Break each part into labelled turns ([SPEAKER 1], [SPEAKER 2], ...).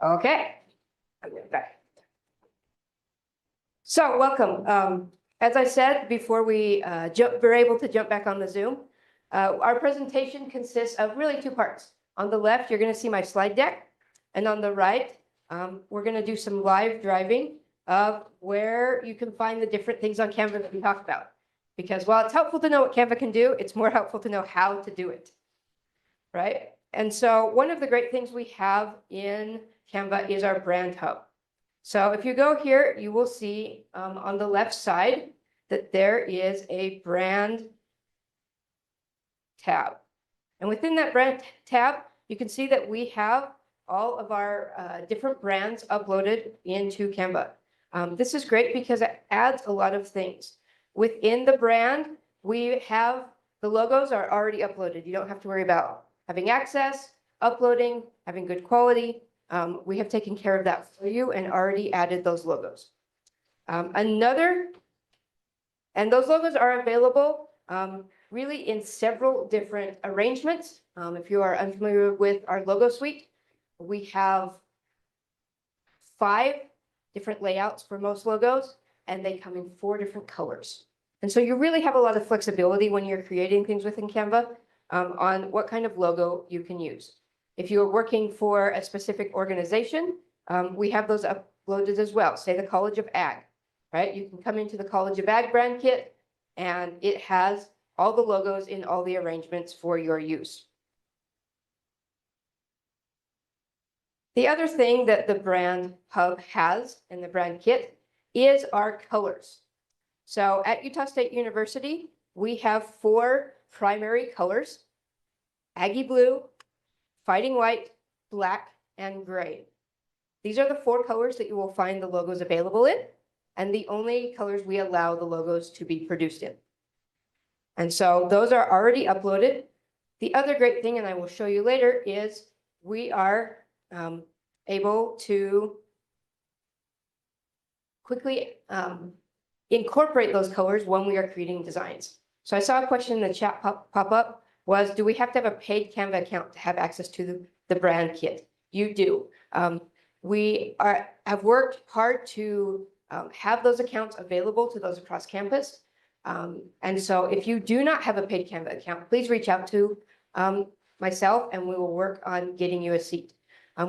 [SPEAKER 1] Okay. Back. So welcome. As I said before we were able to jump back on the Zoom, our presentation consists of really two parts. On the left, you're going to see my slide deck. And on the right, we're going to do some live driving of where you can find the different things on Canva that we talked about. Because while it's helpful to know what Canva can do, it's more helpful to know how to do it, right? And so one of the great things we have in Canva is our brand hub. So if you go here, you will see on the left side that there is a brand tab. And within that brand tab, you can see that we have all of our different brands uploaded into Canva. This is great because it adds a lot of things. Within the brand, we have the logos are already uploaded. You don't have to worry about having access, uploading, having good quality. We have taken care of that for you and already added those logos. And those logos are available really in several different arrangements. If you are unfamiliar with our logo suite, we have 5 different layouts for most logos, and they come in 4 different colors. And so you really have a lot of flexibility when you're creating things within Canva on what kind of logo you can use. If you're working for a specific organization, we have those uploaded as well. Say the College of Ag, right? You can come into the College of Ag brand kit, and it has all the logos in all the arrangements for your use. The other thing that the brand hub has in the brand kit is our colors. So at Utah State University, we have 4 primary colors: Aggie blue, fighting white, black, and gray. These are the 4 colors that you will find the logos available in, and the only colors we allow the logos to be produced in. And so those are already uploaded. The other great thing, and I will show you later, is we are able to quickly incorporate those colors when we are creating designs. So I saw a question in the chat pop up was, do we have to have a paid Canva account to have access to the brand kit? You do. We have worked hard to have those accounts available to those across campus. And so if you do not have a paid Canva account, please reach out to myself and we will work on getting you a seat.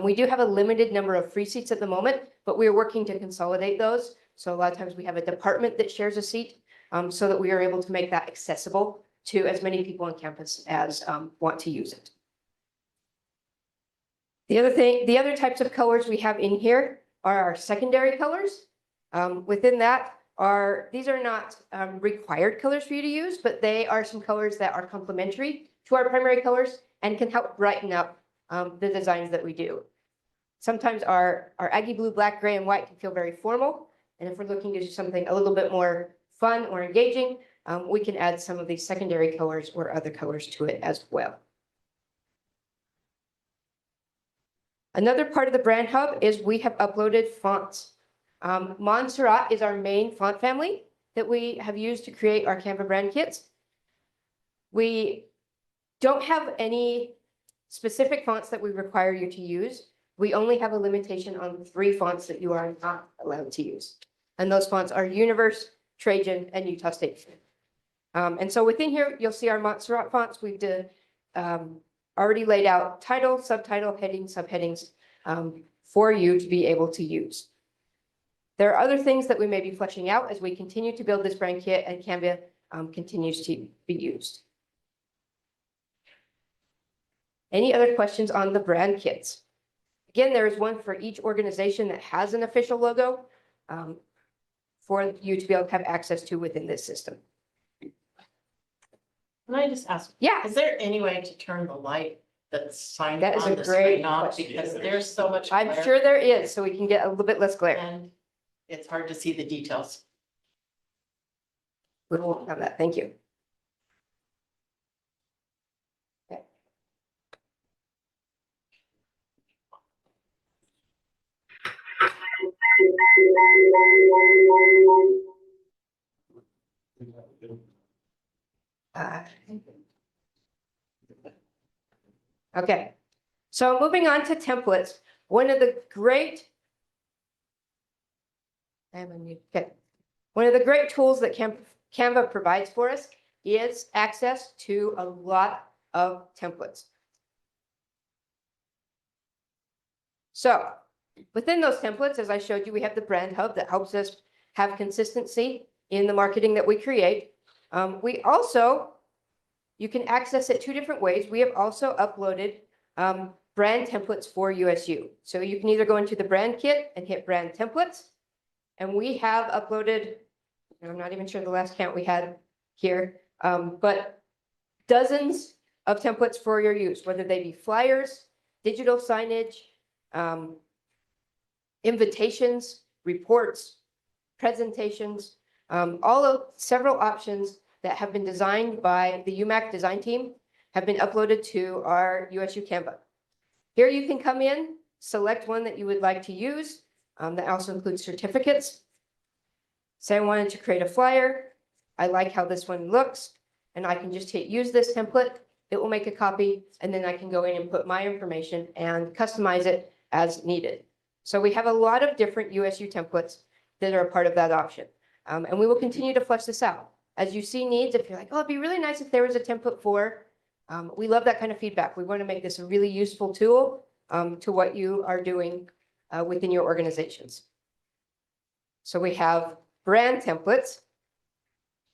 [SPEAKER 1] We do have a limited number of free seats at the moment, but we are working to consolidate those. So a lot of times we have a department that shares a seat so that we are able to make that accessible to as many people on campus as want to use it. The other types of colors we have in here are our secondary colors. Within that these are not required colors for you to use, but they are some colors that are complementary to our primary colors and can help brighten up the designs that we do. Sometimes our Aggie blue, black, gray, and white can feel very formal. And if we're looking to do something a little bit more fun or engaging, we can add some of these secondary colors or other colors to it as well. Another part of the brand hub is we have uploaded fonts. Montserrat is our main font family that we have used to create our Canva brand kits. We don't have any specific fonts that we require you to use. We only have a limitation on 3 fonts that you are not allowed to use. And those fonts are Universe, Trajan, and Utah State. And so within here, you'll see our Montserrat fonts. We've already laid out title, subtitle, heading, subheadings for you to be able to use. There are other things that we may be fleshing out as we continue to build this brand kit and Canva continues to be used. Any other questions on the brand kits? Again, there is one for each organization that has an official logo for you to be able to have access to within this system.
[SPEAKER 2] Can I just ask?
[SPEAKER 1] Yeah.
[SPEAKER 2] Is there any way to turn the light that's signed
[SPEAKER 1] That is
[SPEAKER 2] on
[SPEAKER 1] a
[SPEAKER 2] the
[SPEAKER 1] great
[SPEAKER 2] screen off?
[SPEAKER 1] question.
[SPEAKER 2] Because there's so much
[SPEAKER 1] I'm
[SPEAKER 2] glare
[SPEAKER 1] sure there is, so we can get a little bit less glare.
[SPEAKER 2] and it's hard to see the details.
[SPEAKER 1] We won't have that. Thank you. Okay. Okay, so moving on to templates. One of the great, okay. One of the great tools that Canva provides for us is access to a lot of templates. So within those templates, as I showed you, we have the brand hub that helps us have consistency in the marketing that we create. We also, you can access it two different ways. We have also uploaded brand templates for USU. So you can either go into the brand kit and hit brand templates. And we have uploaded, I'm not even sure the last count we had here, but dozens of templates for your use, whether they be flyers, digital signage, invitations, reports, presentations, all of several options that have been designed by the UMAC design team have been uploaded to our USU Canva. Here you can come in, select one that you would like to use. That also includes certificates. Say I wanted to create a flyer. I like how this one looks, and I can just hit use this template. It will make a copy, and then I can go in and put my information and customize it as needed. So we have a lot of different USU templates that are a part of that option. And we will continue to flesh this out. As you see needs, if you're like, oh, it'd be really nice if there was a template for, we love that kind of feedback. We want to make this a really useful tool to what you are doing within your organizations. So we have brand templates,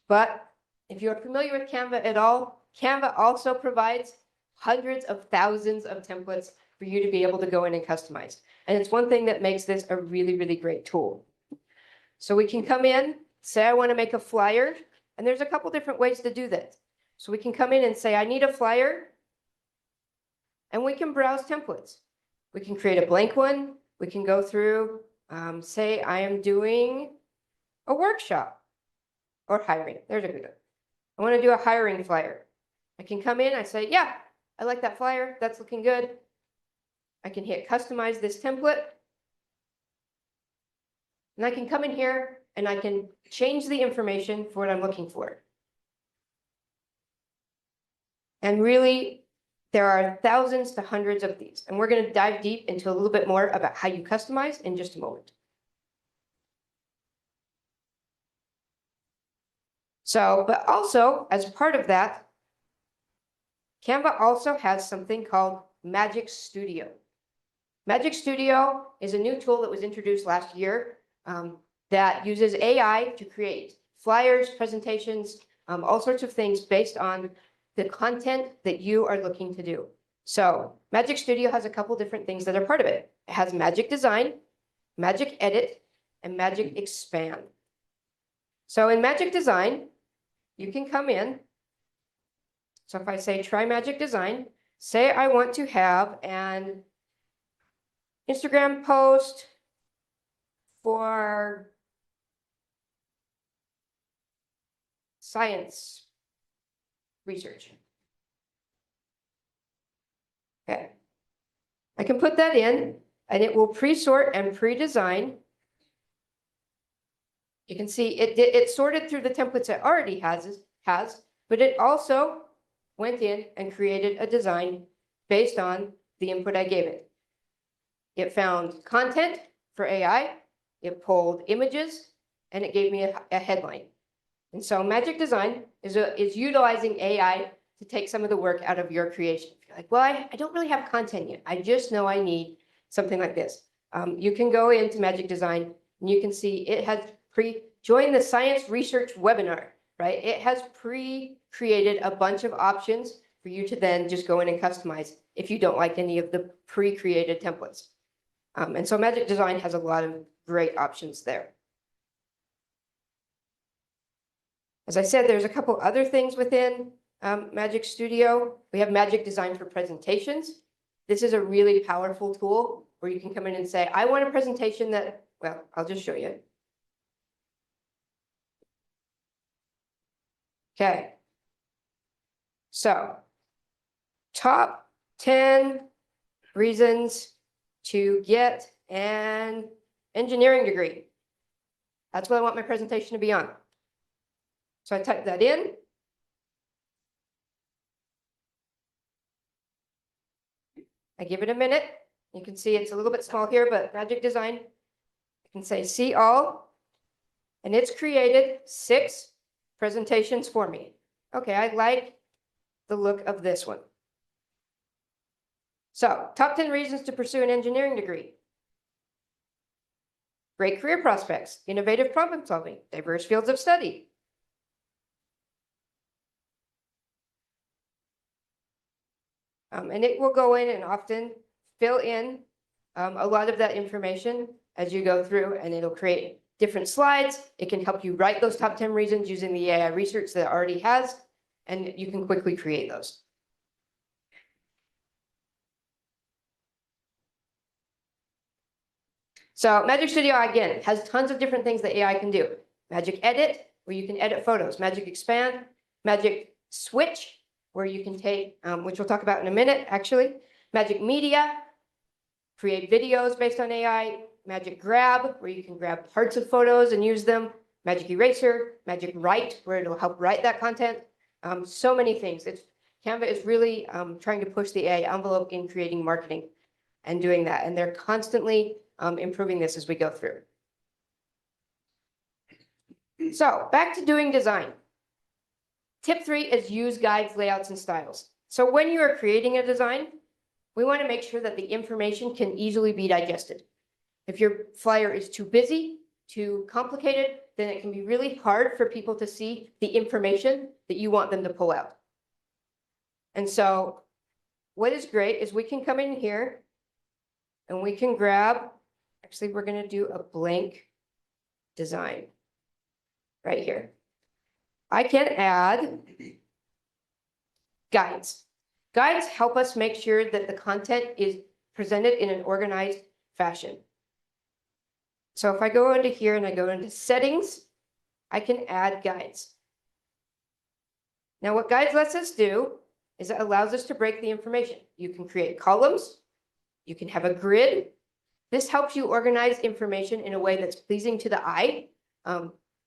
[SPEAKER 1] but if you're familiar with Canva at all, Canva also provides hundreds of thousands of templates for you to be able to go in and customize. And it's one thing that makes this a really, really great tool. So we can come in, say I want to make a flyer, and there's a couple different ways to do that. So we can come in and say, I need a flyer, and we can browse templates. We can create a blank one. We can go through, say I am doing a workshop or hiring. There's a good one. I want to do a hiring flyer. I can come in, I say, yeah, I like that flyer. That's looking good. I can hit customize this template. And I can come in here and I can change the information for what I'm looking for. And really, there are thousands to hundreds of these. And we're going to dive deep into a little bit more about how you customize in just a moment. So, but also as part of that, Canva also has something called Magic Studio. Magic Studio is a new tool that was introduced last year that uses AI to create flyers, presentations, all sorts of things based on the content that you are looking to do. So Magic Studio has a couple different things that are part of it. It has Magic Design, Magic Edit, and Magic Expand. So in Magic Design, you can come in. So if I say try Magic Design, say I want to have an Instagram post for science research. Okay. I can put that in and it will pre-sort and pre-design. You can see it sorted through the templates it already has, but it also went in and created a design based on the input I gave it. It found content for AI, it pulled images, and it gave me a headline. And so Magic Design is utilizing AI to take some of the work out of your creation. If you're like, well, I don't really have content yet. I just know I need something like this. You can go into Magic Design and you can see it has join the science research webinar, right? It has pre-created a bunch of options for you to then just go in and customize if you don't like any of the pre-created templates. And so Magic Design has a lot of great options there. As I said, there's a couple other things within Magic Studio. We have Magic Design for presentations. This is a really powerful tool where you can come in and say, I want a presentation that, well, I'll just show you. Okay. So, top 10 reasons to get an engineering degree. That's what I want my presentation to be on. So I type that in. I give it a minute. You can see it's a little bit small here, but Magic Design, I can say see all, and it's created 6 presentations for me. Okay, I like the look of this one. So, top 10 reasons to pursue an engineering degree. Great career prospects, innovative problem solving, diverse fields of study. And it will go in and often fill in a lot of that information as you go through, and it'll create different slides. It can help you write those top 10 reasons using the AI research that it already has, and you can quickly create those. So Magic Studio, again, has tons of different things that AI can do. Magic Edit, where you can edit photos. Magic Expand, Magic Switch, where you can take, which we'll talk about in a minute, actually. Magic Media, create videos based on AI. Magic Grab, where you can grab parts of photos and use them. Magic Eraser, Magic Write, where it'll help write that content. So many things. Canva is really trying to push the AI envelope in creating marketing and doing that. And they're constantly improving this as we go through. So back to doing design. Tip 3 is use guides, layouts, and styles. So when you are creating a design, we want to make sure that the information can easily be digested. If your flyer is too busy, too complicated, then it can be really hard for people to see the information that you want them to pull out. And so what is great is we can come in here and we can grab, actually, we're going to do a blank design right here. I can add guides. Guides help us make sure that the content is presented in an organized fashion. So if I go into here and I go into settings, I can add guides. Now what guides lets us do is it allows us to break the information. You can create columns. You can have a grid. This helps you organize information in a way that's pleasing to the eye.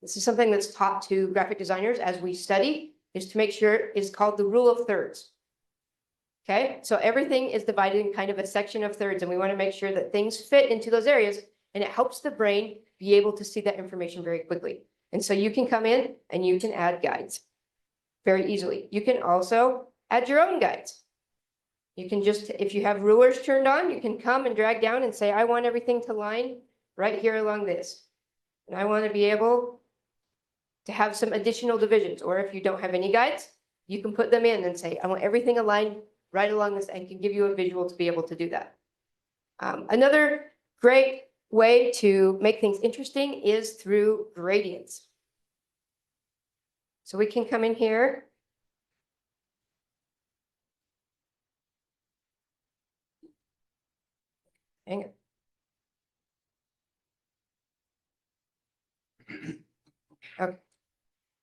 [SPEAKER 1] This is something that's taught to graphic designers as we study, is to make sure it's called the rule of thirds. Okay, so everything is divided in kind of a section of thirds, and we want to make sure that things fit into those areas, and it helps the brain be able to see that information very quickly. And so you can come in and you can add guides very easily. You can also add your own guides. You can just, if you have rulers turned on, you can come and drag down and say, I want everything to line right here along this. And I want to be able to have some additional divisions. Or if you don't have any guides, you can put them in and say, I want everything aligned right along this, and can give you a visual to be able to do that. Another great way to make things interesting is through gradients. So we can come in here. Hang on. Okay.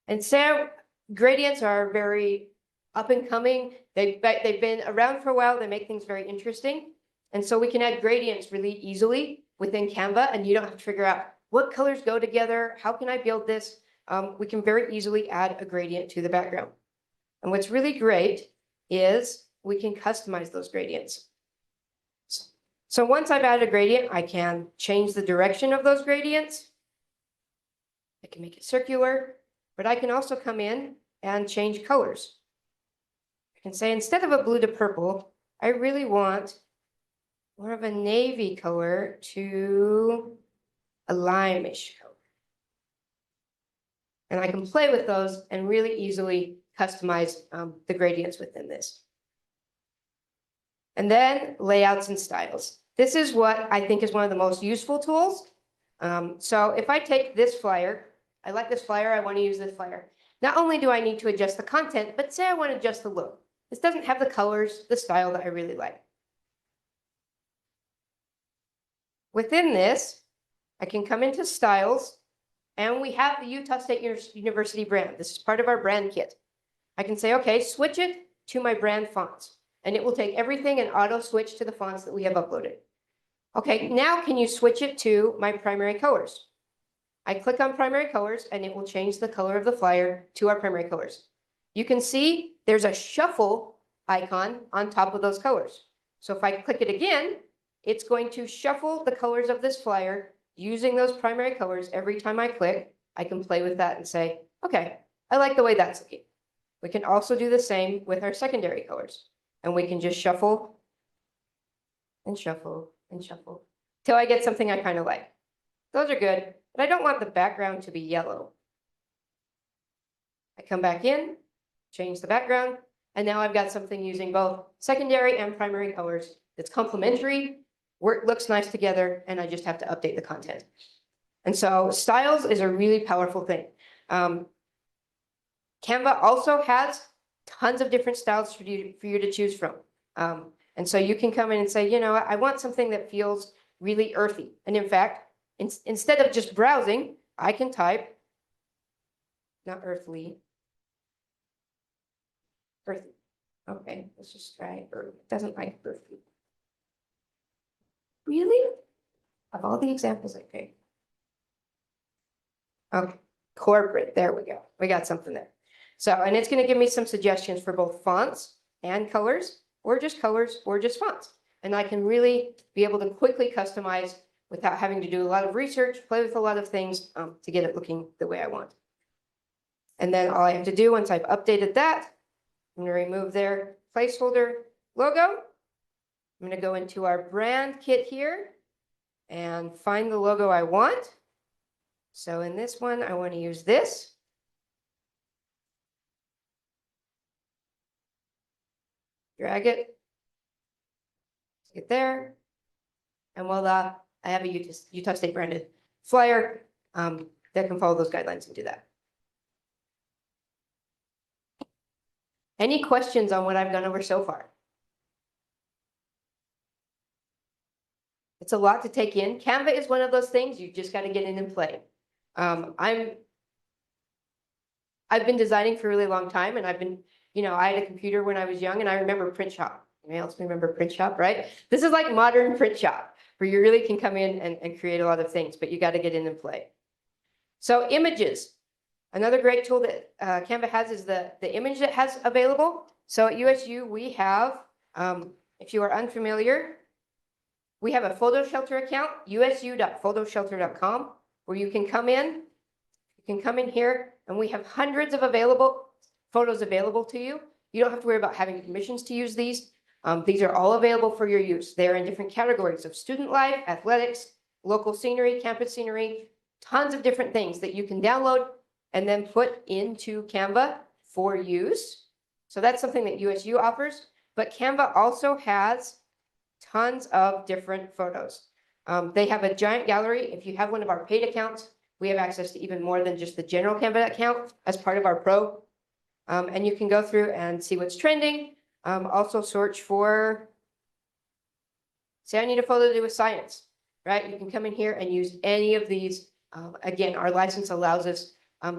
[SPEAKER 1] And so gradients are very up and coming. They've been around for a while. They make things very interesting. And so we can add gradients really easily within Canva, and you don't have to figure out what colors go together. How can I build this? We can very easily add a gradient to the background. And what's really great is we can customize those gradients. So once I've added a gradient, I can change the direction of those gradients. I can make it circular, but I can also come in and change colors. I can say, instead of a blue to purple, I really want more of a navy color to a lime-ish color. And I can play with those and really easily customize the gradients within this. And then layouts and styles. This is what I think is one of the most useful tools. So if I take this flyer, I like this flyer, I want to use this flyer. Not only do I need to adjust the content, but say I want to adjust the look. This doesn't have the colors, the style that I really like. Within this, I can come into styles, and we have the Utah State University brand. This is part of our brand kit. I can say, okay, switch it to my brand fonts, and it will take everything and auto switch to the fonts that we have uploaded. Okay, now can you switch it to my primary colors? I click on primary colors, and it will change the color of the flyer to our primary colors. You can see there's a shuffle icon on top of those colors. So if I click it again, It's going to shuffle the colors of this flyer using those primary colors. Every time I click, I can play with that and say, okay, I like the way that's looking. We can also do the same with our secondary colors, and we can just shuffle and shuffle and shuffle till I get something I kind of like. Those are good, but I don't want the background to be yellow. I come back in, change the background, and now I've got something using both secondary and primary colors that's complementary, looks nice together, and I just have to update the content. And so styles is a really powerful thing. Canva also has tons of different styles for you to choose from. And so you can come in and say, you know, I want something that feels really earthy. And in fact, instead of just browsing, I can type, not earthly, earthy. Okay, let's just try earthy. It doesn't like earthy. Really? Of all the examples I picked. Okay, corporate, there we go. We got something there. So, and it's going to give me some suggestions for both fonts and colors, or just fonts. And I can really be able to quickly customize without having to do a lot of research, play with a lot of things to get it looking the way I want. And then all I have to do once I've updated that, I'm going to remove their placeholder logo. I'm going to go into our brand kit here and find the logo I want. So in this one, I want to use this. Drag it, get there, and voila, I have a Utah State branded flyer that can follow those guidelines and do that. Any questions on what I've gone over so far? It's a lot to take in. Canva is one of those things you just got to get in and play. I've been designing for a really long time, and I had a computer when I was young, and I remember print shop. Anyone else remember print shop, right? This is like modern print shop, where you really can come in and create a lot of things, but you got to get in and play. So images. Another great tool that Canva has is the image that has available. So at USU, we have, if you are unfamiliar, we have a photo shelter account, usu.photoshelter.com, where you can come in. You can come in here, and we have hundreds of photos available to you. You don't have to worry about having permissions to use these. These are all available for your use. They're in different categories of student life, athletics, local scenery, campus scenery, tons of different things that you can download and then put into Canva for use. So that's something that USU offers, but Canva also has tons of different photos. They have a giant gallery. If you have one of our paid accounts, we have access to even more than just the general Canva account as part of our pro. And you can go through and see what's trending. Also search for, say I need a photo to do with science, right? You can come in here and use any of these. Again, our license allows us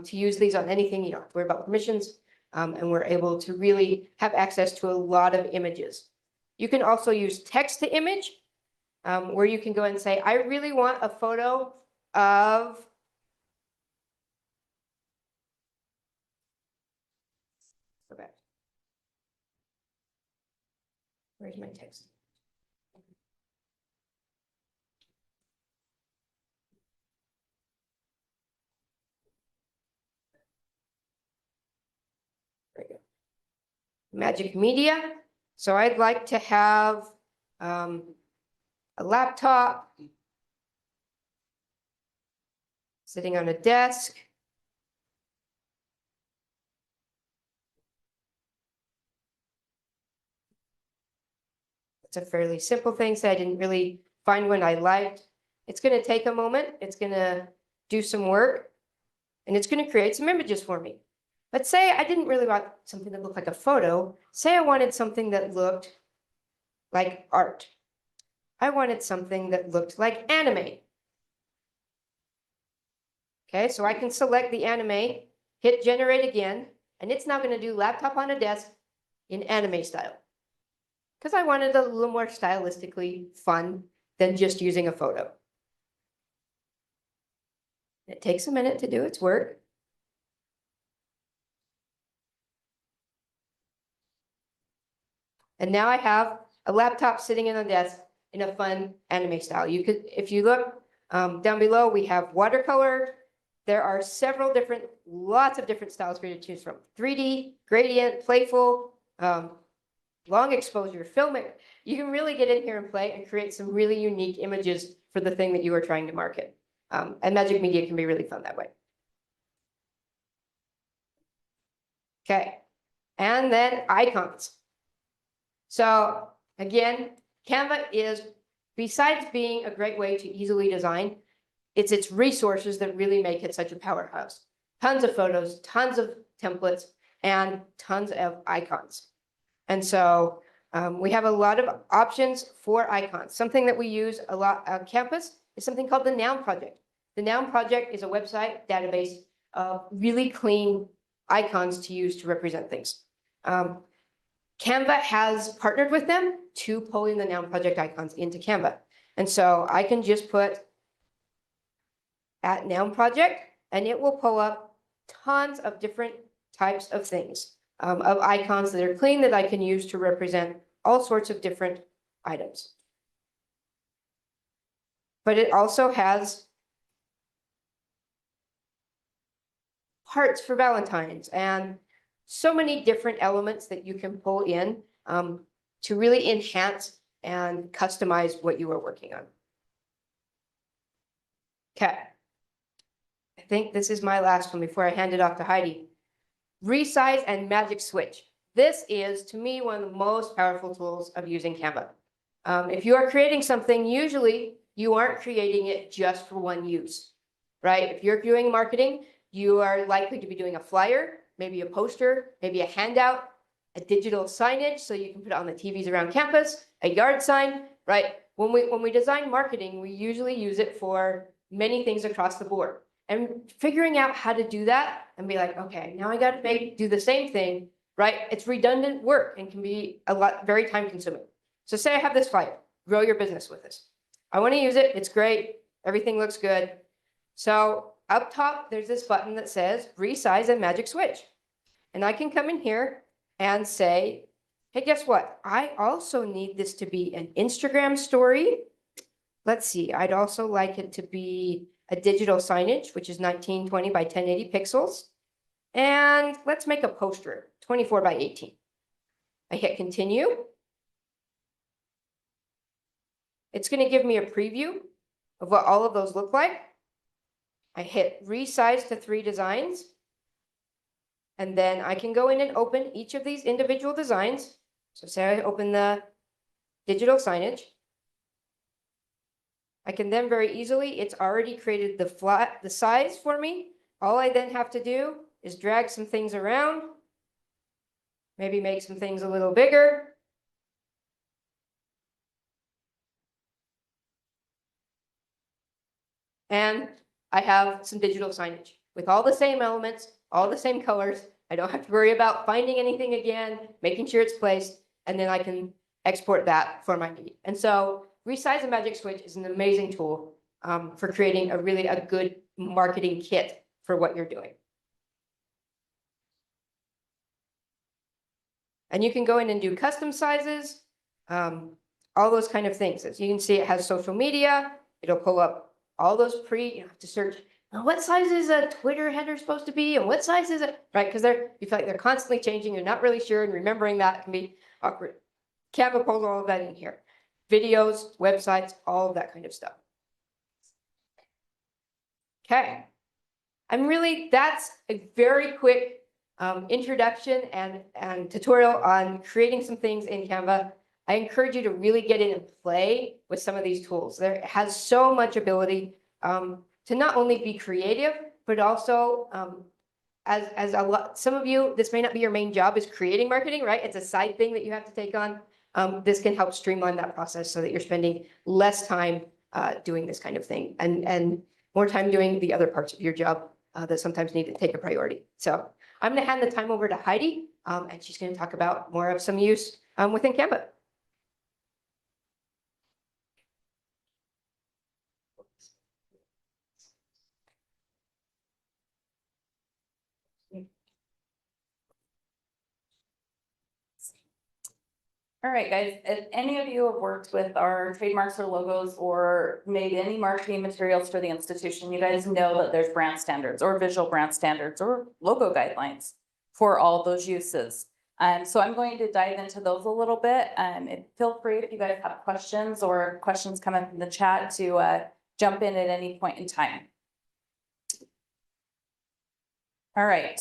[SPEAKER 1] to use these on anything. You don't have to worry about permissions. And we're able to really have access to a lot of images. You can also use text to image, where you can go and say, I really want a photo of go back. Where's my text? There we go. Magic media. So I'd like to have a laptop sitting on a desk. It's a fairly simple thing, so I didn't really find one I liked. It's going to take a moment. It's going to do some work, and it's going to create some images for me. But say I didn't really want something that looked like a photo. Say I wanted something that looked like art. I wanted something that looked like anime. Okay, so I can select the anime, hit generate again, and it's now going to do laptop on a desk in anime style. Because I wanted a little more stylistically fun than just using a photo. It takes a minute to do its work. And now I have a laptop sitting in a desk in a fun anime style. You could, if you look down below, we have watercolor. There are lots of different styles for you to choose from. 3D, gradient, playful, long exposure, filmic. You can really get in here and play and create some really unique images for the thing that you are trying to market. And Magic Media can be really fun that way. Okay, and then icons. So again, Canva is, besides being a great way to easily design, it's its resources that really make it such a powerhouse. Tons of photos, tons of templates, and tons of icons. And so we have a lot of options for icons. Something that we use a lot on campus is something called the Noun Project. The Noun Project is a website database of really clean icons to use to represent things. Canva has partnered with them to pull in the Noun Project icons into Canva. And so I can just put at Noun Project, and it will pull up tons of different types of things, of icons that are clean that I can use to represent all sorts of different items. But it also has hearts for Valentine's and so many different elements that you can pull in to really enhance and customize what you are working on. Okay. I think this is my last one before I hand it off to Heidi. Resize and Magic Switch. This is, to me, one of the most powerful tools of using Canva. If you are creating something, usually you aren't creating it just for one use, right? If you're doing marketing, you are likely to be doing a flyer, maybe a poster, maybe a handout, a digital signage, so you can put it on the TVs around campus, a yard sign, right? When we design marketing, we usually use it for many things across the board. And figuring out how to do that and be like, okay, now I got to do the same thing, right? It's redundant work and can be very time consuming. So say I have this flyer, grow your business with this. I want to use it. It's great. Everything looks good. So up top, there's this button that says Resize and Magic Switch. And I can come in here and say, hey, guess what? I also need this to be an Instagram story. Let's see. I'd also like it to be a digital signage, which is 1920 by 1080 pixels. And let's make a poster, 24 by 18. I hit continue. It's going to give me a preview of what all of those look like. I hit resize to 3 designs. And then I can go in and open each of these individual designs. So say I open the digital signage. I can then very easily, it's already created the size for me. All I then have to do is drag some things around, maybe make some things a little bigger. And I have some digital signage with all the same elements, all the same colors. I don't have to worry about finding anything again, making sure it's placed, and then I can export that for my need. And so Resize and Magic Switch is an amazing tool for creating a good marketing kit for what you're doing. And you can go in and do custom sizes, all those kind of things. As you can see, it has social media. It'll pull up all those you have to search, what size is a Twitter header supposed to be? And what size is it, right? Because you feel like they're constantly changing. You're not really sure, and remembering that can be awkward. Canva pulls all of that in here. Videos, websites, all of that kind of stuff. Okay. That's a very quick introduction and tutorial on creating some things in Canva. I encourage you to really get in and play with some of these tools. There has so much ability to not only be creative, but also as some of you, this may not be your main job, is creating marketing, right? It's a side thing that you have to take on. This can help streamline that process so that you're spending less time doing this kind of thing and more time doing the other parts of your job that sometimes need to take a priority. So I'm going to hand the time over to Heidi, and she's going to talk about more of some use within Canva.
[SPEAKER 3] All right, guys, if any of you have worked with our trademarks or logos or made any marketing materials for the institution, you guys know that there's brand standards or visual brand standards or logo guidelines for all those uses. So I'm going to dive into those a little bit. Feel free if you guys have questions or questions coming from the chat to jump in at any point in time. All right,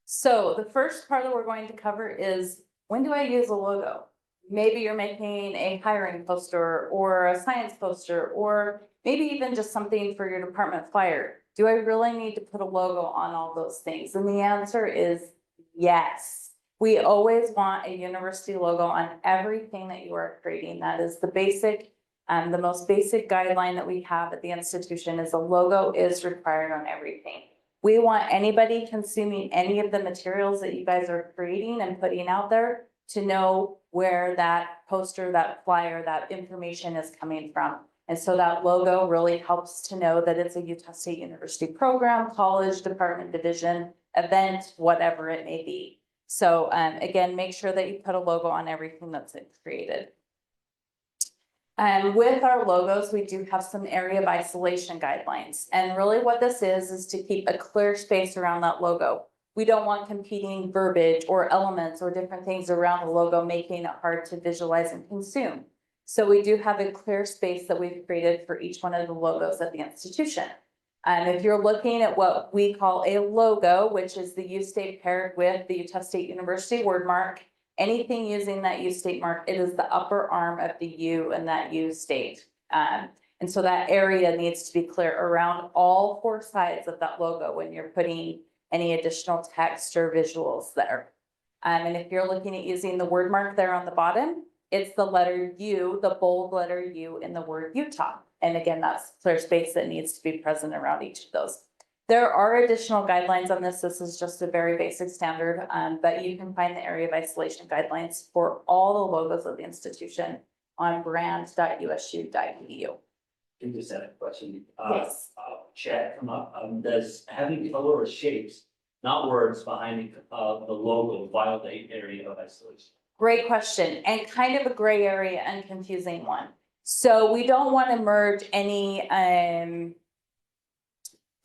[SPEAKER 3] so the first part that we're going to cover is, when do I use a logo? Maybe you're making a hiring poster or a science poster, or maybe even just something for your department flyer. Do I really need to put a logo on all those things? And the answer is yes. We always want a university logo on everything that you are creating. That is the basic, the most basic guideline that we have at the institution is a logo is required on everything. We want anybody consuming any of the materials that you guys are creating and putting out there to know where that poster, that flyer, that information is coming from. And so that logo really helps to know that it's a Utah State University program, college, department, division, event, whatever it may be. So again, make sure that you put a logo on everything that's created. And with our logos, we do have some area of isolation guidelines. And really what this is to keep a clear space around that logo. We don't want competing verbiage or elements or different things around the logo, making it hard to visualize and consume. So we do have a clear space that we've created for each one of the logos at the institution. And if you're looking at what we call a logo, which is the U state paired with the Utah State University word mark, anything using that U state mark, it is the upper arm of the U in that U state. And so that area needs to be clear around all four sides of that logo when you're putting any additional text or visuals there. And if you're looking at using the word mark there on the bottom, it's the letter U, the bold letter U in the word Utah. And again, that's clear space that needs to be present around each of those. There are additional guidelines on this. This is just a very basic standard, but you can find the area of isolation guidelines for all the logos of the institution on brand.usu.edu.
[SPEAKER 4] I just had a question.
[SPEAKER 3] Yes.
[SPEAKER 4] Chat come up, does having color or shapes, not words behind the logo violate area of isolation?
[SPEAKER 3] Great question, and kind of a gray area and confusing one. So we don't want to merge any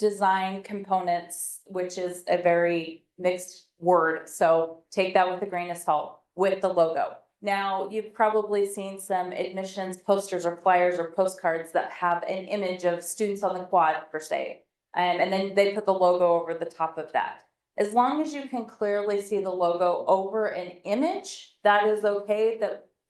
[SPEAKER 3] design components, which is a very mixed word. So take that with a grain of salt with the logo. Now, you've probably seen some admissions posters or flyers or postcards that have an image of students on the quad per se. And then they put the logo over the top of that. As long as you can clearly see the logo over an image, that is okay.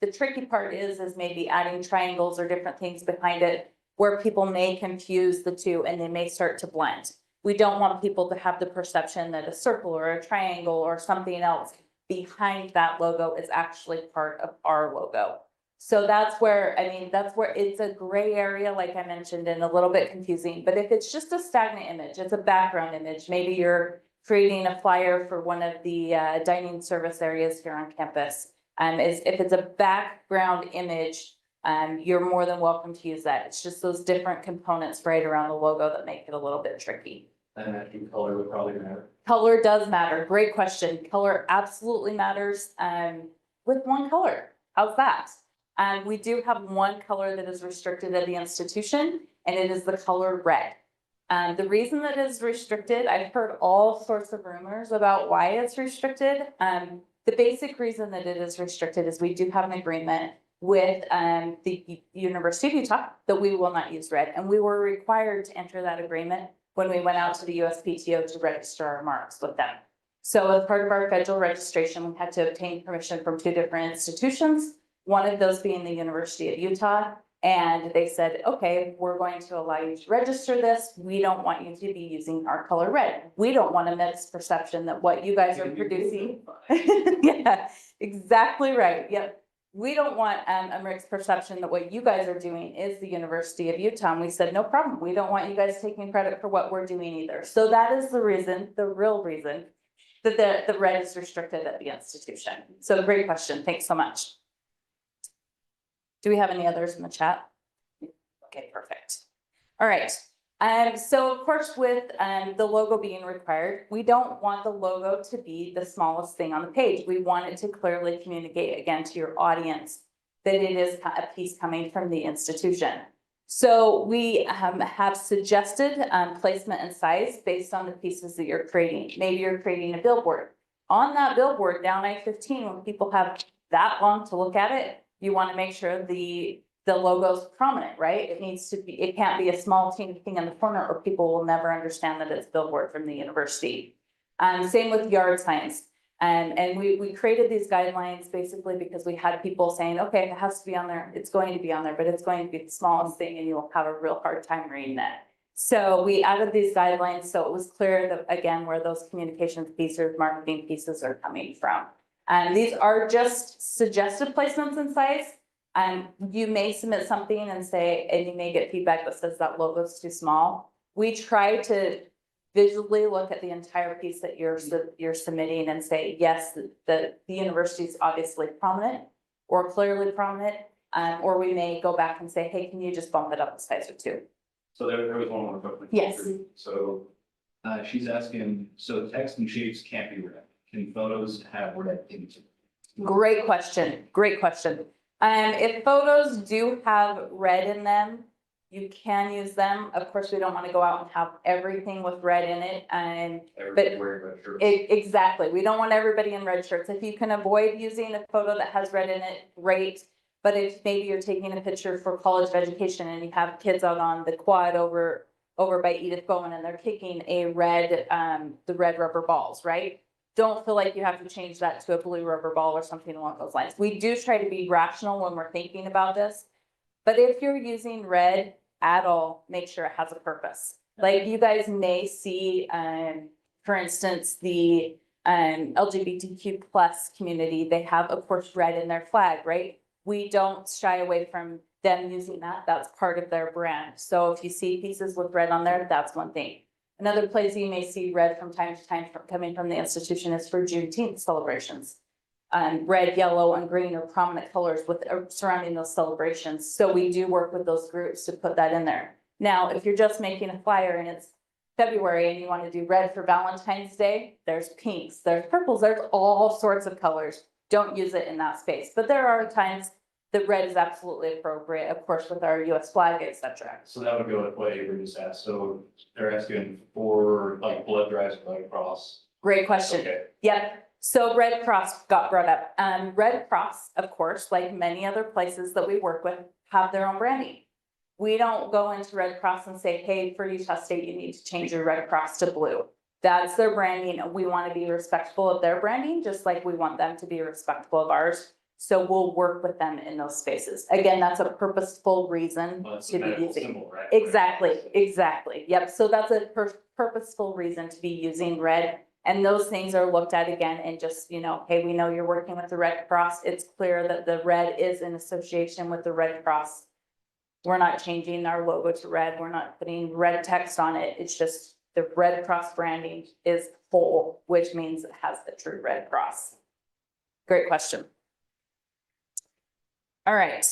[SPEAKER 3] The tricky part is maybe adding triangles or different things behind it where people may confuse the two and they may start to blend. We don't want people to have the perception that a circle or a triangle or something else behind that logo is actually part of our logo. So that's where it's a gray area, like I mentioned, and a little bit confusing. But if it's just a stagnant image, it's a background image, maybe you're creating a flyer for one of the dining service areas here on campus. If it's a background image, you're more than welcome to use that. It's just those different components right around the logo that make it a little bit tricky.
[SPEAKER 4] And I think color would probably matter.
[SPEAKER 3] Color does matter. Great question. Color absolutely matters with one color. How's that? We do have one color that is restricted at the institution, and it is the color red. The reason that it is restricted, I've heard all sorts of rumors about why it's restricted. The basic reason that it is restricted is we do have an agreement with the University of Utah that we will not use red. And we were required to enter that agreement when we went out to the USPTO to register our marks with them. So as part of our federal registration, we had to obtain permission from two different institutions, one of those being the University of Utah. And they said, okay, we're going to allow you to register this. We don't want you to be using our color red. We don't want a misperception that what you guys are producing. Yeah, exactly right. Yep. We don't want a mixed perception that what you guys are doing is the University of Utah. And we said, no problem. We don't want you guys taking credit for what we're doing either. So that is the reason, the real reason that the red is restricted at the institution. So great question. Thanks so much. Do we have any others in the chat? Okay, perfect. All right. So of course, with the logo being required, we don't want the logo to be the smallest thing on the page. We want it to clearly communicate again to your audience that it is a piece coming from the institution. So we have suggested placement and size based on the pieces that you're creating. Maybe you're creating a billboard. On that billboard down I-15, when people have that long to look at it, you want to make sure the logo's prominent, right? It needs to be, it can't be a small teeny thing in the corner or people will never understand that it's billboard from the university. Same with yard signs. And we created these guidelines basically because we had people saying, okay, if it has to be on there, it's going to be on there, but it's going to be the smallest thing and you'll have a real hard time reading that. So we added these guidelines so it was clear that, again, where those communications pieces, marketing pieces are coming from. And these are just suggested placements in size. You may submit something and say, and you may get feedback that says that logo is too small. We try to visually look at the entire piece that you're submitting and say, yes, the university is obviously prominent or clearly prominent. Or we may go back and say, hey, can you just bump it up a size or two?
[SPEAKER 5] So there was one more question.
[SPEAKER 3] Yes.
[SPEAKER 5] So, she's asking, so text and shapes can't be red. Can photos have red images?
[SPEAKER 3] Great question. Great question. If photos do have red in them, you can use them. Of course, we don't want to go out and have everything with red in it.
[SPEAKER 5] Everybody wearing red shirts.
[SPEAKER 3] Exactly. We don't want everybody in red shirts. If you can avoid using a photo that has red in it, great. But if maybe you're taking a picture for college of education and you have kids out on the quad over by Edith Bowen and they're kicking a red, the red rubber balls, right? Don't feel like you have to change that to a blue rubber ball or something along those lines. We do try to be rational when we're thinking about this. But if you're using red at all, make sure it has a purpose. Like you guys may see, for instance, the LGBTQ plus community, they have, of course, red in their flag, right? We don't shy away from them using that. That's part of their brand. So if you see pieces with red on there, that's one thing. Another place you may see red from time to time coming from the institution is for Juneteenth celebrations. Red, yellow, and green are prominent colors with surrounding those celebrations. So we do work with those groups to put that in there. Now, if you're just making a flyer and it's February and you want to do red for Valentine's Day, there's pinks, there's purples, there's all sorts of colors. Don't use it in that space. But there are times that red is absolutely appropriate, of course, with our US flag, etc.
[SPEAKER 5] So that would go with what Avery just asked. So they're asking for like blood drives or Red Cross.
[SPEAKER 3] Great question.
[SPEAKER 5] Okay.
[SPEAKER 3] Yep. So Red Cross got brought up. Red Cross, of course, like many other places that we work with, have their own branding. We don't go into Red Cross and say, hey, for Utah State, you need to change your Red Cross to blue. That's their branding. We want to be respectful of their branding, just like we want them to be respectful of ours. So we'll work with them in those spaces. Again, that's a purposeful reason
[SPEAKER 5] Well, that's
[SPEAKER 3] to
[SPEAKER 5] a
[SPEAKER 3] be
[SPEAKER 5] medical
[SPEAKER 3] using.
[SPEAKER 5] symbol, right?
[SPEAKER 3] Exactly. Yep. So that's a purposeful reason to be using red. And those things are looked at again and just, you know, hey, we know you're working with the Red Cross. It's clear that the red is in association with the Red Cross. We're not changing our logo to red. We're not putting red text on it. It's just the Red Cross branding is whole, which means it has the true Red Cross. Great question. All right.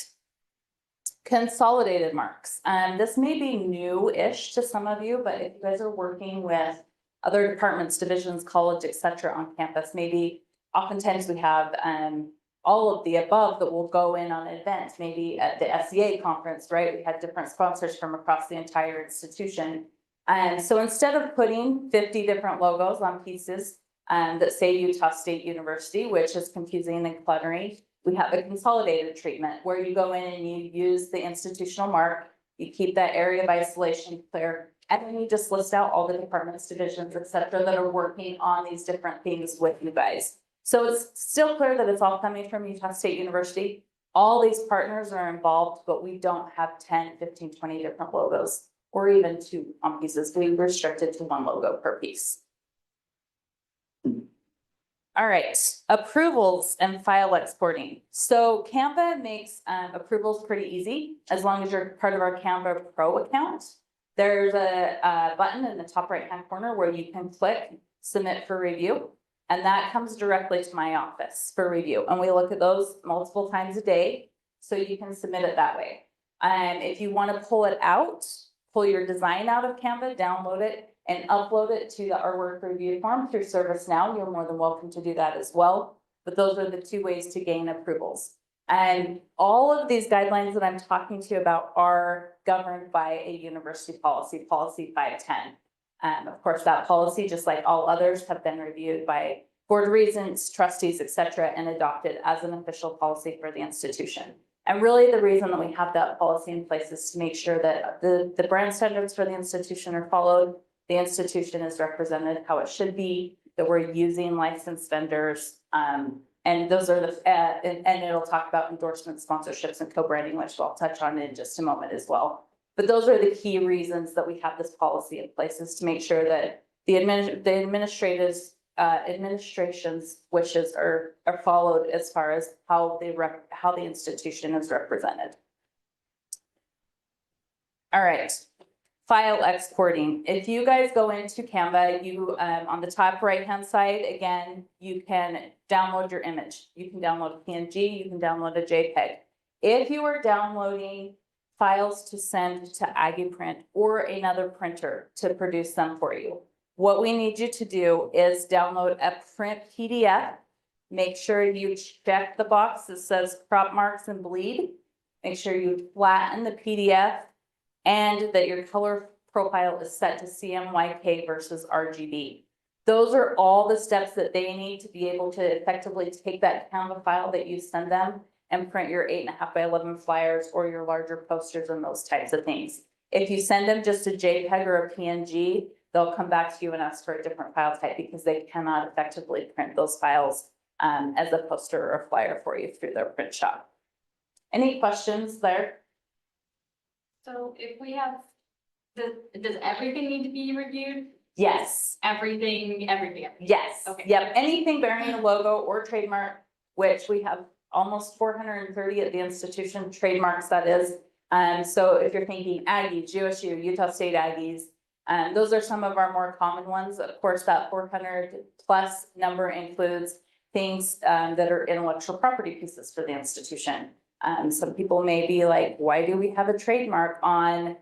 [SPEAKER 3] Consolidated marks. This may be new-ish to some of you, but if you guys are working with other departments, divisions, college, etc. on campus, maybe oftentimes we have all of the above that will go in on an event, maybe at the SEA conference, right? We had different sponsors from across the entire institution. And so instead of putting 50 different logos on pieces that say Utah State University, which is confusing and cluttering, we have a consolidated treatment where you go in and you use the institutional mark, you keep that area of isolation clear, and then you just list out all the departments, divisions, etc. that are working on these different things with you guys. So it's still clear that it's all coming from Utah State University. All these partners are involved, but we don't have 10, 15, 20 different logos or even 2 on pieces. We restricted to 1 logo per piece. All right, approvals and file exporting. So Canva makes approvals pretty easy as long as you're part of our Canva Pro account. There's a button in the top right-hand corner where you can click submit for review, and that comes directly to my office for review. And we look at those multiple times a day, so you can submit it that way. If you want to pull it out, pull your design out of Canva, download it, and upload it to the artwork review form through ServiceNow. You're more than welcome to do that as well. But those are the two ways to gain approvals. And all of these guidelines that I'm talking to you about are governed by a university policy, policy 510. Of course, that policy, just like all others, have been reviewed by board regents, trustees, et cetera, and adopted as an official policy for the institution. And really the reason that we have that policy in place is to make sure that the brand standards for the institution are followed. The institution is represented how it should be, that we're using licensed vendors. And those are the, and it'll talk about endorsements, sponsorships, and co-branding, which I'll touch on in just a moment as well. But those are the key reasons that we have this policy in place, is to make sure that the administration's wishes are followed as far as how the institution is represented. All right, file exporting. If you guys go into Canva, you on the top right hand side, again, you can download your image. You can download a PNG, you can download a JPEG. If you are downloading files to send to AggiePrint or another printer to produce them for you, what we need you to do is download a print PDF. Make sure you check the box that says crop marks and bleed. Make sure you flatten the PDF and that your color profile is set to CMYK versus RGB. Those are all the steps that they need to be able to effectively take that Canva file that you send them and print your 8.5 by 11 flyers or your larger posters and those types of things. If you send them just a JPEG or a PNG, they'll come back to you and ask for a different file type because they cannot effectively print those files as a poster or a flyer for you through their print shop. Any questions there?
[SPEAKER 6] So if we have, does everything need to be reviewed?
[SPEAKER 3] Yes.
[SPEAKER 6] Everything.
[SPEAKER 3] Yes.
[SPEAKER 6] Okay.
[SPEAKER 3] Yep. Anything bearing a logo or trademark, which we have almost 430 at the institution, trademarks that is. So if you're thinking Aggie, GSU, Utah State Aggies, those are some of our more common ones. Of course, that 400 plus number includes things that are intellectual property pieces for the institution. Some people may be like, why do we have a trademark on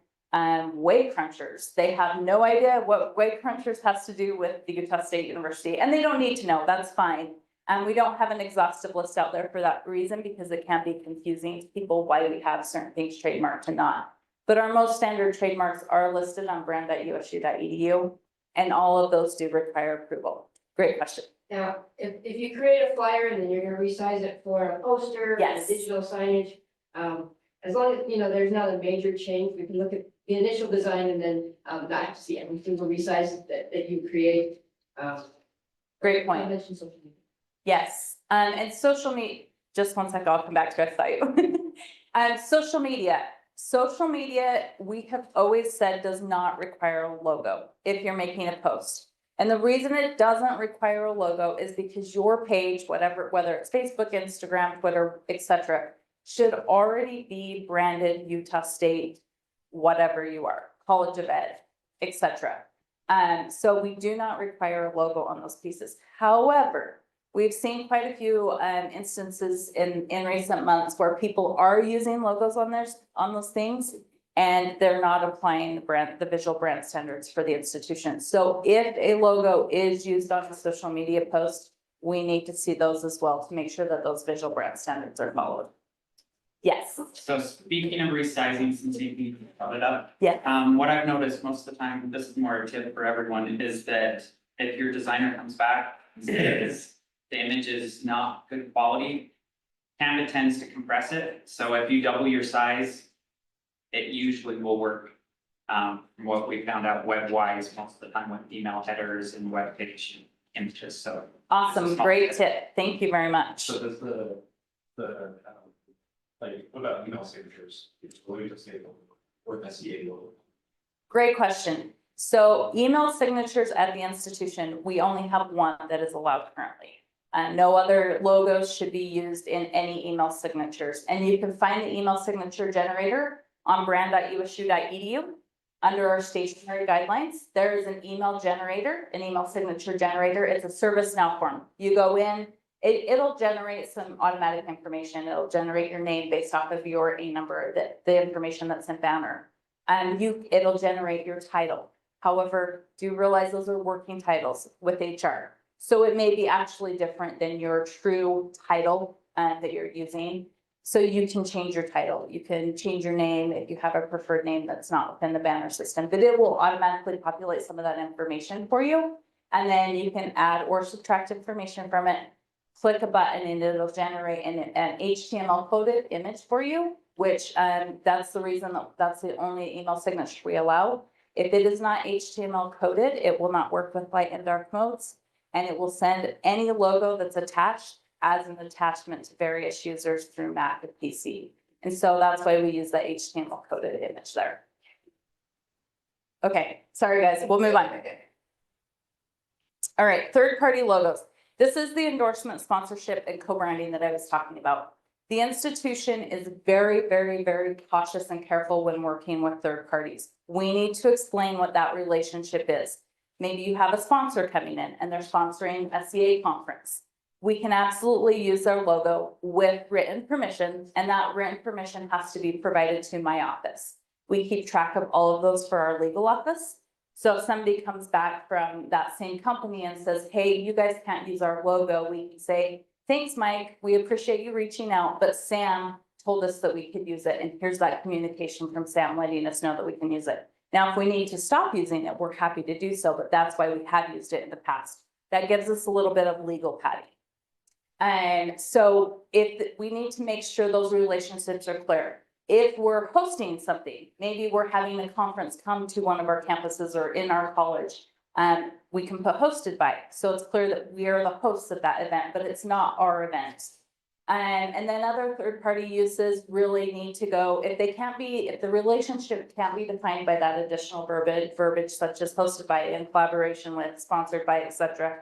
[SPEAKER 3] weight crunchers? They have no idea what weight crunchers has to do with the Utah State University, and they don't need to know. That's fine. And we don't have an exhaustive list out there for that reason, because it can be confusing to people why we have certain things trademarked and not. But our most standard trademarks are listed on brand.usu.edu, and all of those do require approval. Great question.
[SPEAKER 1] Now, if you create a flyer and then you're gonna resize it for a poster,
[SPEAKER 3] Yes.
[SPEAKER 1] digital signage, as long as, there's not a major change, we can look at the initial design and then, not have to see every single resize that you create.
[SPEAKER 3] Great point.
[SPEAKER 1] mention social media.
[SPEAKER 3] Yes, and social media, just one second, I'll come back to it, I saw you. Social media. Social media, we have always said, does not require a logo if you're making a post. And the reason it doesn't require a logo is because your page, whether it's Facebook, Instagram, Twitter, etc., should already be branded Utah State, whatever you are, College of Ed, etc. So we do not require a logo on those pieces. However, we've seen quite a few instances in recent months where people are using logos on those things, and they're not applying the visual brand standards for the institution. So if a logo is used on a social media post, we need to see those as well to make sure that those visual brand standards are followed. Yes.
[SPEAKER 7] So speaking of resizing, since you brought it up.
[SPEAKER 3] Yeah.
[SPEAKER 7] What I've noticed most of the time, this is more a tip for everyone, is that if your designer comes back and says the image is not good quality, Canva tends to compress it. So if you double your size, it usually will work. From what we found out web-wise, most of the time with email headers and web page images, so.
[SPEAKER 3] Awesome, great tip. Thank you very much.
[SPEAKER 5] So does like, what about email signatures? What do you just say, or SEA logo?
[SPEAKER 3] Great question. So email signatures at the institution, we only have one that is allowed currently. No other logos should be used in any email signatures. And you can find the email signature generator on brand.usu.edu. Under our stationery guidelines, there is an email generator, an email signature generator. It's a ServiceNow form. You go in, it'll generate some automatic information. It'll generate your name based off of your A number, the information that's in banner. it'll generate your title. However, do realize those are working titles with HR. So it may be actually different than your true title that you're using. So you can change your title. You can change your name if you have a preferred name that's not within the banner system, but it will automatically populate some of that information for you. And then you can add or subtract information from it. Click a button and it'll generate an HTML coded image for you, which that's the reason that's the only email signature we allow. If it is not HTML coded, it will not work with light and dark modes, and it will send any logo that's attached as an attachment to various users through Mac and PC. And so that's why we use the HTML coded image there. Okay, sorry guys, we'll move on. All right, third-party logos. This is the endorsement, sponsorship, and co-branding that I was talking about. The institution is very, very, very cautious and careful when working with third parties. We need to explain what that relationship is. Maybe you have a sponsor coming in and they're sponsoring a CA conference. We can absolutely use their logo with written permission, and that written permission has to be provided to my office. We keep track of all of those for our legal office. So if somebody comes back from that same company and says, hey, you guys can't use our logo, we can say, thanks, Mike, we appreciate you reaching out, but Sam told us that we could use it, and here's that communication from Sam letting us know that we can use it. Now, if we need to stop using it, we're happy to do so, but that's why we have used it in the past. That gives us a little bit of legal padding. And so if we need to make sure those relationships are clear. If we're hosting something, maybe we're having a conference come to one of our campuses or in our college, we can put hosted by. So it's clear that we are the hosts of that event, but it's not our event. And then other third-party uses really need to go, if the relationship can't be defined by that additional verbiage such as hosted by, in collaboration with, sponsored by, etc.,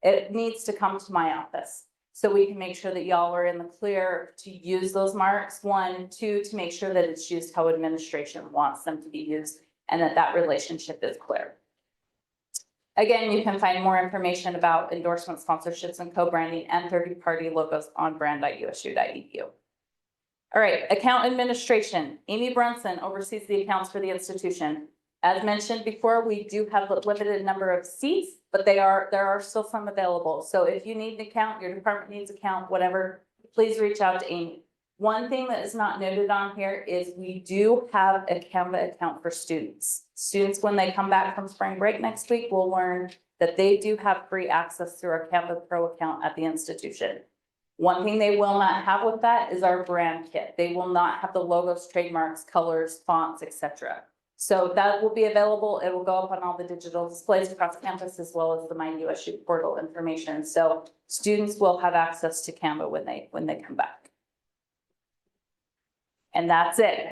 [SPEAKER 3] it needs to come to my office. So we can make sure that y'all are in the clear to use those marks. 1, 2, to make sure that it's used how administration wants them to be used and that relationship is clear. Again, you can find more information about endorsement, sponsorships, and co-branding and third-party logos on brand.usu.edu. All right, account administration. Aimee Brunson oversees the accounts for the institution. As mentioned before, we do have a limited number of seats, but there are still some available. So if you need an account, your department needs an account, whatever, please reach out to Aimee. One thing that is not noted on here is we do have a Canva account for students. Students, when they come back from spring break next week, will learn that they do have free access through our Canva Pro account at the institution. One thing they will not have with that is our brand kit. They will not have the logos, trademarks, colors, fonts, etc. So that will be available. It will go up on all the digital displays across campus as well as the MyUSU portal information. So students will have access to Canva when they come back. And that's it.